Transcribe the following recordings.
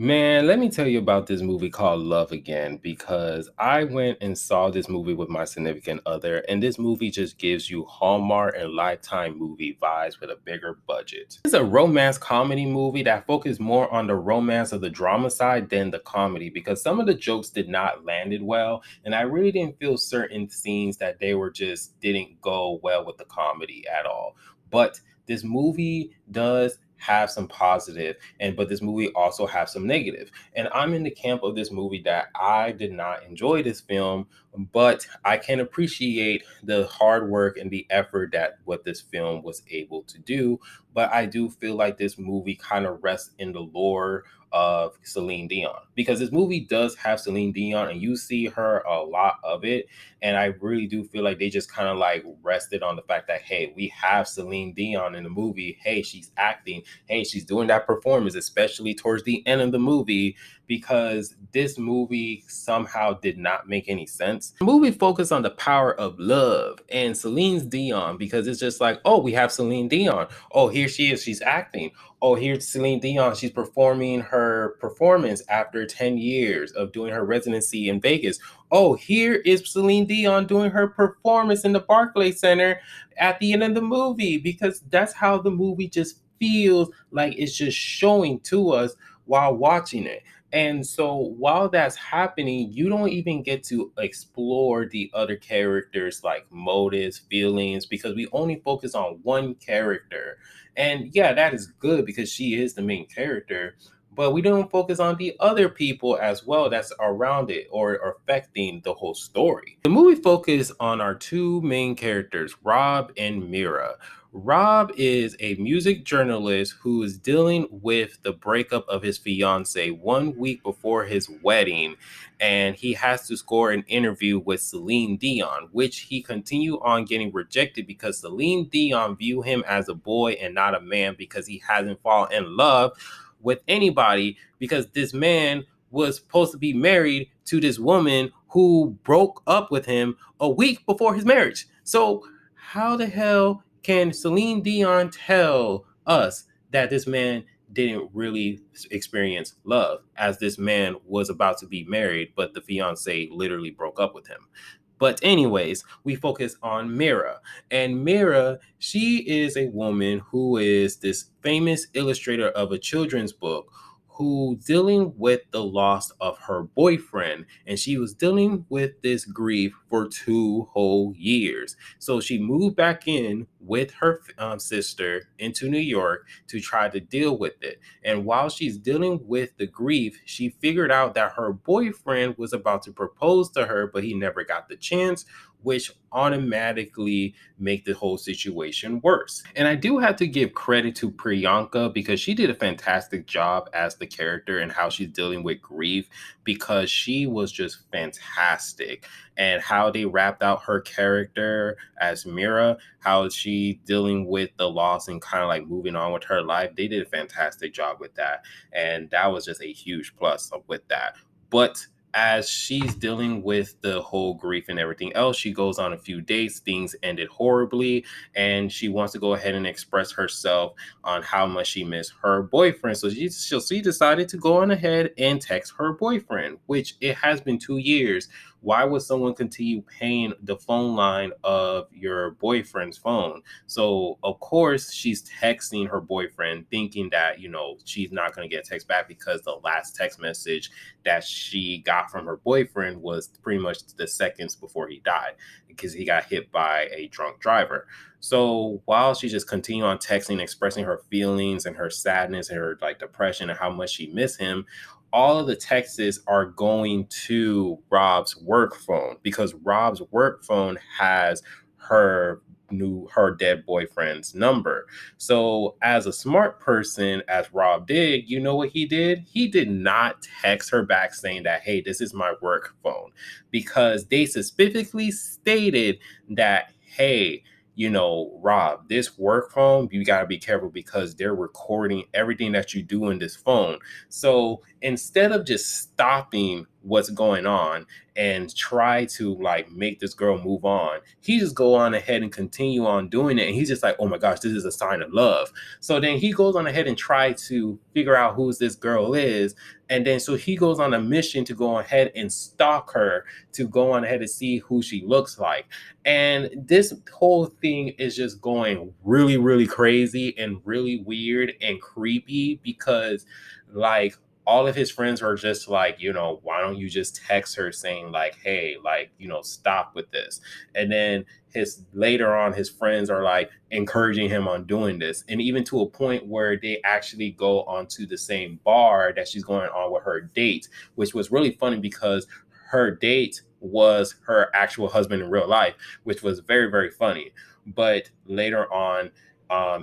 Man, let me tell you about this movie called Love Again because I went and saw this movie with my significant other, and this movie just gives you Hallmark and Lifetime movie vibes with a bigger budget. It's a romance comedy movie that focuses more on the romance of the drama side than the comedy because some of the jokes did not landed well, and I really didn't feel certain scenes that they were just didn't go well with the comedy at all. But this movie does have some positive but this movie also has some negative, and I'm in the camp of this movie that I did not enjoy this film, but I can appreciate the hard work and the effort that what this film was able to do. But I do feel like this movie kind of rests in the lore of Celine Dion because this movie does have Celine Dion and you see her a lot of it, and I really do feel like they just kind of like rested on the fact that, hey, we have Celine Dion in the movie. Hey, she's acting. Hey, she's doing that performance, especially towards the end of the movie, because this movie somehow did not make any sense. The movie focused on the power of love and Celine's Dion because it's just like, oh, we have Celine Dion. Oh, here she is. She's acting. Oh, here's Celine Dion. She's performing her performance after 10 years of doing her residency in Vegas. Oh, here is Celine Dion doing her performance in the Barclays Center at the end of the movie because that's how the movie just feels like it's just showing to us while watching it. And so while that's happening, you don't even get to explore the other characters like motives, feelings, because we only focus on one character. And yeah, that is good because she is the main character, but we don't focus on the other people as well that's around it or affecting the whole story. The movie focuses on our two main characters, Rob and Mira. Rob is a music journalist who is dealing with the breakup of his fiance 1 week before his wedding, and he has to score an interview with Celine Dion, which he continue on getting rejected because Celine Dion view him as a boy and not a man because he hasn't fallen in love with anybody because this man was supposed to be married to this woman who broke up with him a week before his marriage. So how the hell can Celine Dion tell us that this man didn't really experience love as this man was about to be married, but the fiance literally broke up with him? But anyways, we focus on Mira. And Mira, she is a woman who is this famous illustrator of a children's book who dealing with the loss of her boyfriend, and she was dealing with this grief for 2 whole years. So she moved back in with her sister into New York to try to deal with it. And while she's dealing with the grief, she figured out that her boyfriend was about to propose to her, but he never got the chance, which automatically make the whole situation worse. And I do have to give credit to Priyanka because she did a fantastic job as the character and how she's dealing with grief because she was just fantastic. And how they wrapped out her character as Mira, how she dealing with the loss and kind of like moving on with her life. They did a fantastic job with that. And that was just a huge plus with that. But as she's dealing with the whole grief and everything else, she goes on a few dates. Things ended horribly, and she wants to go ahead and express herself on how much she missed her boyfriend. So she decided to go on ahead and text her boyfriend, which it has been 2 years. Why would someone continue paying the phone line of your boyfriend's phone? So of course she's texting her boyfriend thinking that, she's not going to get a text back because the last text message that she got from her boyfriend was pretty much the seconds before he died because he got hit by a drunk driver. So while she just continued on texting, expressing her feelings and her sadness and her like depression and how much she missed him, all of the texts are going to Rob's work phone because Rob's work phone has her dead boyfriend's number. So as a smart person, as Rob did, you know what he did? He did not text her back saying that, hey, this is my work phone, because they specifically stated that, hey, Rob, this work phone, you got to be careful because they're recording everything that you do in this phone. So instead of just stopping what's going on and try to like make this girl move on, he just go on ahead and continue on doing it. And he's just like, oh my gosh, this is a sign of love. So then he goes on ahead and try to figure out who this girl is. And then so he goes on a mission to go ahead and stalk her, to go on ahead and see who she looks like. And this whole thing is just going really, really crazy and really weird and creepy because, like, all of his friends are just like, why don't you just text her saying, like, hey, like, stop with this. And then his later on, his friends are like encouraging him on doing this. And even to a point where they actually go onto the same bar that she's going on with her date, which was really funny because her date was her actual husband in real life, which was very, very funny. But later on,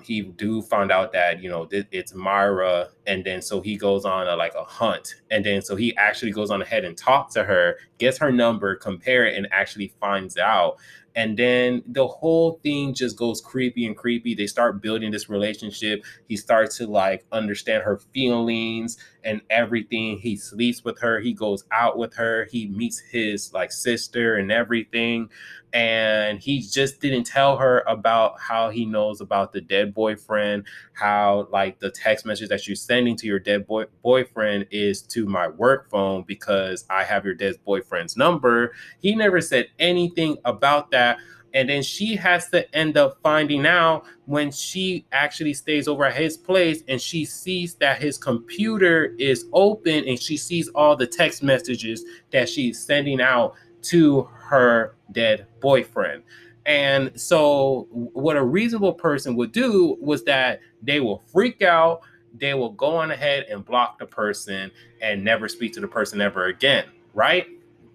he do find out that it's Myra, and then so he goes on like a hunt, and then so he actually goes on ahead and talks to her, gets her number, compare it, and actually finds out. And then the whole thing just goes creepy and creepy. They start building this relationship. He starts to like understand her feelings and everything. He sleeps with her. He goes out with her. He meets his like sister and everything. And he just didn't tell her about how he knows about the dead boyfriend, how like the text message that you're sending to your dead boyfriend is to my work phone because I have your dead boyfriend's number. He never said anything about that. And then she has to end up finding out when she actually stays over at his place and she sees that his computer is open and she sees all the text messages that she's sending out to her dead boyfriend. And so, what a reasonable person would do was that they will freak out, they will go on ahead and block the person and never speak to the person ever again, right?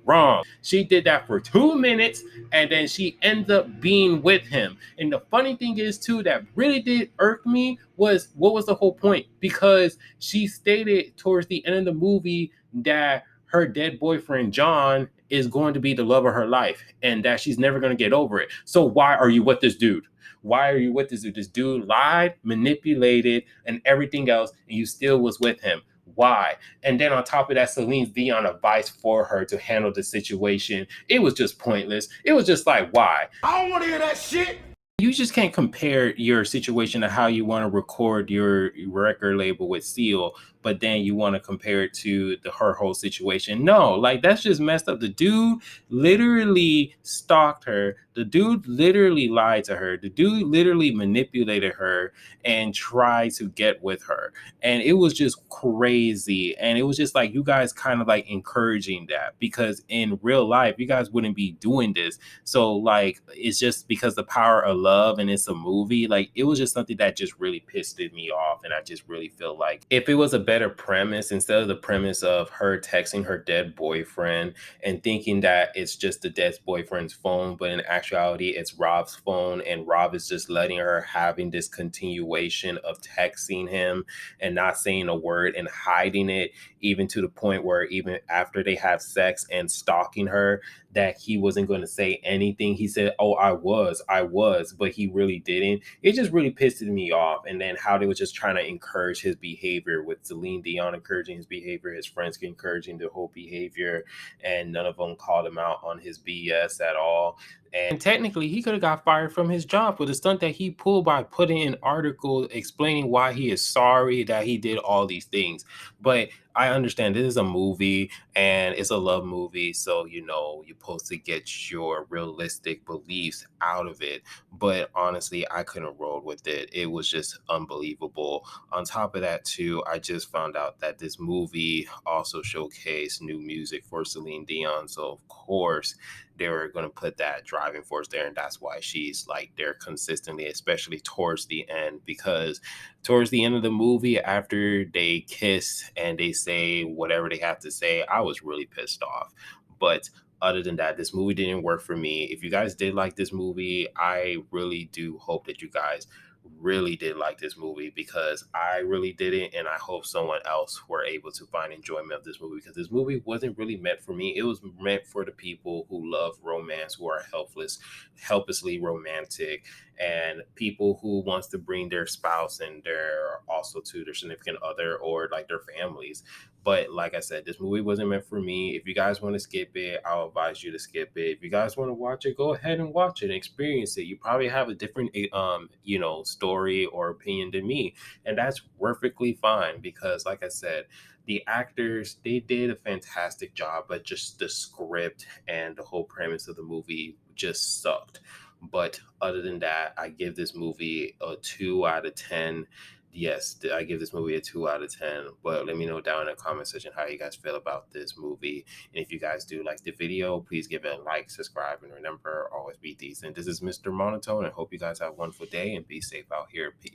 Wrong. She did that for 2 minutes and then she ends up being with him. And the funny thing is, too, that really did irk me was what was the whole point? Because she stated towards the end of the movie that her dead boyfriend, John, is going to be the love of her life and that she's never going to get over it. So, why are you with this dude? Why are you with this dude? This dude lied, manipulated, and everything else, and you still was with him. Why? And then on top of that, Celine Dion advice for her to handle the situation. It was just pointless. It was just like, why? I don't want to hear that shit. You just can't compare your situation to how you want to record your record label with Seal, but then you want to compare it to her whole situation. No, like that's just messed up. The dude literally stalked her. The dude literally lied to her. The dude literally manipulated her and tried to get with her. And it was just crazy. And it was just like you guys kind of like encouraging that because in real life, you guys wouldn't be doing this. So like it's just because the power of love and it's a movie, like it was just something that just really pissed me off. And I just really feel like if it was a better premise, instead of the premise of her texting her dead boyfriend and thinking that it's just the dead boyfriend's phone, but in actuality it's Rob's phone and Rob is just letting her having this continuation of texting him and not saying a word and hiding it, even to the point where even after they have sex and stalking her, that he wasn't going to say anything. He said, oh, I was, but he really didn't. It just really pissed me off. And then how they were just trying to encourage his behavior with Celine Dion encouraging his behavior, his friends encouraging the whole behavior, and none of them called him out on his BS at all. And technically, he could have got fired from his job for the stunt that he pulled by putting an article explaining why he is sorry that he did all these things. But I understand this is a movie and it's a love movie, so you're supposed to get your realistic beliefs out of it. But honestly, I couldn't roll with it. It was just unbelievable. On top of that, too, I just found out that this movie also showcased new music for Celine Dion. So of course they were going to put that driving force there, and that's why she's like there consistently, especially towards the end, because towards the end of the movie, after they kiss and they say whatever they have to say, I was really pissed off. But other than that, this movie didn't work for me. If you guys did like this movie, I really do hope that you guys really did like this movie, because I really didn't, and I hope someone else were able to find enjoyment of this movie, because this movie wasn't really meant for me. It was meant for the people who love romance, who are helplessly romantic, and people who wants to bring their spouse and their also to their significant other or like their families. But like I said, this movie wasn't meant for me. If you guys want to skip it, I'll advise you to skip it. If you guys want to watch it, go ahead and watch it and experience it. You probably have a different story or opinion than me, and that's perfectly fine because like I said, the actors, they did a fantastic job, but just the script and the whole premise of the movie just sucked. But other than that, I give this movie a 2 out of 10. Yes, I give this movie a 2 out of 10. But let me know down in the comment section how you guys feel about this movie. And if you guys do like the video, please give it a like, subscribe, and remember, always be decent. This is Mr. Monotone. I hope you guys have a wonderful day and be safe out here. Peace.